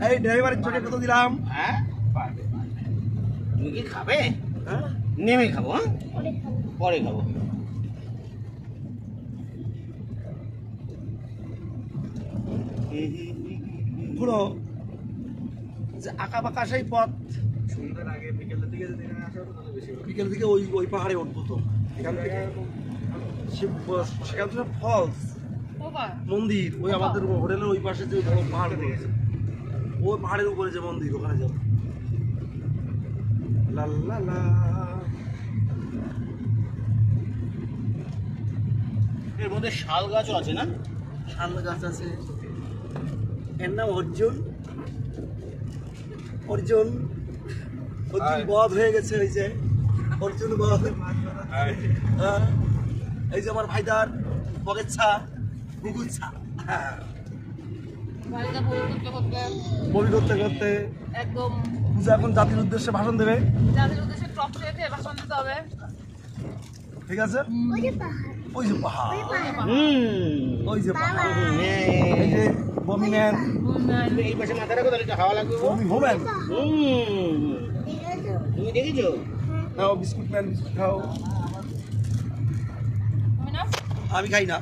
এই ড্রাইভারের চোখে কত দিলাম? হ্যাঁ তুমি কি খাবে? নেমে খাবো, হ্যাঁ পরে খাবো। পুরো যে আঁকা বাঁকা সেই পথ, সন্ধ্যার আগে বিকেলের দিকে যদি এখানে আসা হতো তাহলে বেশি হতো। বিকেল দিকে ওই পাহাড়ে উঠবো তো। এখান থেকে সেখান থেকে ফলস মন্দির, ওই আমাদের হোটেলের ওই পাশে যে বড় পাহাড় রয়েছে, ওই পাহাড়ের উপরে যে মন্দির, ওখানে যাবো। লাল্লালা। এর মধ্যে শাল গাছও আছে না? শাল গাছ আছে। এর নাম অর্জুন। অর্জুন বধ হয়ে গেছে, ওই যে অর্জুন বধ। এই যে আমার ভাইদার বগেচ্ছা গুগুচ্ছা, বমি করতে করতে একদম পূজা এখন জাতির উদ্দেশ্যে ভাষণ দেবে। যাদের উদ্দেশ্যে টক খেতে ভাষণ দিতে হবে। ঠিক আছে, ওই যে পাহাড়, ওই যে পাহাড়, এই যে বমি ম্যান, এই পাশে মাথা রাখো, তাহলে একটু হাওয়া লাগবে। বমি হোম্যান। তুমি দেখেছো? নাও বিস্কুট ম্যান, বিস্কুট খাও। আমি না আমি খাই না।